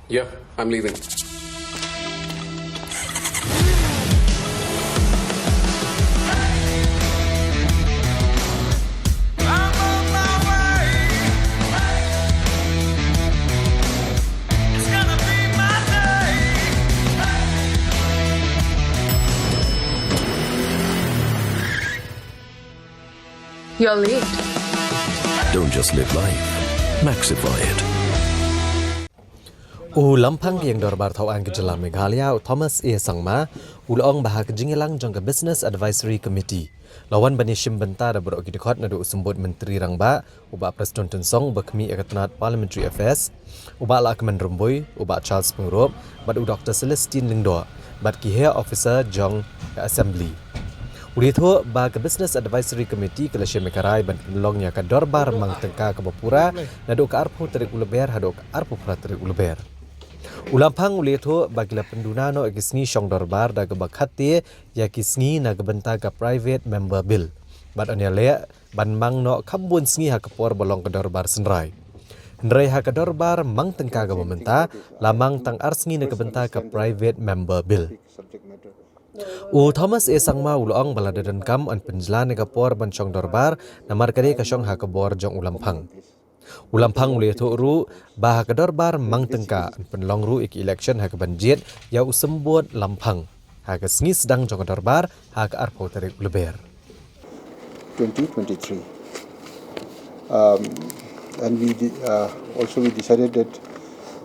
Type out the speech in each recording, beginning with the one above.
Yeah, I'm leaving. You're late. Don't just live life, maxify it. Lampang yang Dorbar tauan ke Jalan Meghalaya Thomas A. Sangma ulaong bahag jingilang jangka Business Advisory Committee. Lawan banishim bentar da berok dikot nadu usumbut Menteri Rangba uba Presiden Tensong bakmi akatanat Parliamentary Affairs uba Lakman Rumboy uba Charles Pengrop bad Dr. Celestine Lingdo bad Kihe Officer Jong Assembly. Ulitho ba ke Business Advisory Committee ke Leshe Mekarai ban penlongnya ke Dorbar Mang Tyngka ke Bapura nadu ke arpo Tarik Lber hadok arpo pra Tarik Lber. Ulampang ulitho bagila pendunano agisni Shong Dorbar da ke bakhati ya kisni na ke benta ke private member bill. Bad anyale ban Mang no kambun sngi ha ke por bolong ke Dorbar senrai. Ndrai ha ke Dorbar Mang Tyngka ke benta lamang tang arsngi na ke benta ke private member bill. Thomas A. Sangma ulong balada dan kam an penjelan negapor bancong Dorbar namar kade kasyong hakabor jong ulampang. Ulampang ule tu ru bah ke Dorbar Mang Tyngka an penlong ru ik election hak banjit ya usembut lampang. Hak sengi sedang jong Dorbar hak arpo Tarik Lber. 2023. And we also we decided that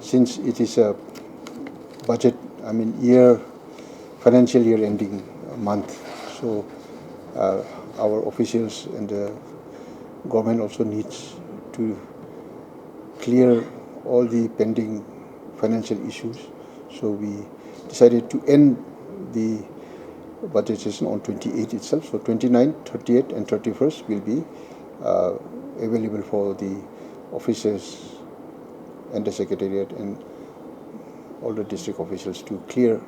since it is a budget, financial year ending month, so our officials and the government also needs to clear all the pending financial issues. So we decided to end the budget session on 28 itself. So 29, 38 and 31st will be available for the officers and the secretariat and all the district officials to clear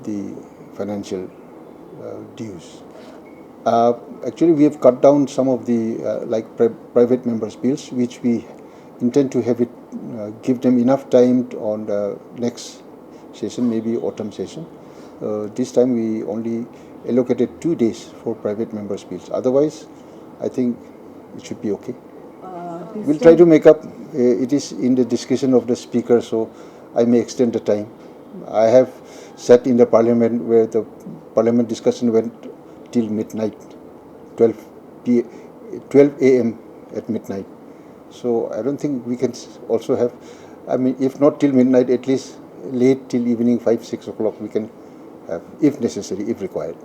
the financial dues. Actually, we have cut down some of the private members' bills, which we intend to have it give them enough time on the next session, maybe autumn session. This time we only allocated 2 days for private members' bills. Otherwise, I think it should be okay. We'll try to make up. It is in the discretion of the speaker, so I may extend the time. I have sat in the parliament where the parliament discussion went till midnight, 12 a.m. at midnight. So I don't think we can also have, if not till midnight, at least late till evening 5-6 o'clock we can have, if necessary, if required.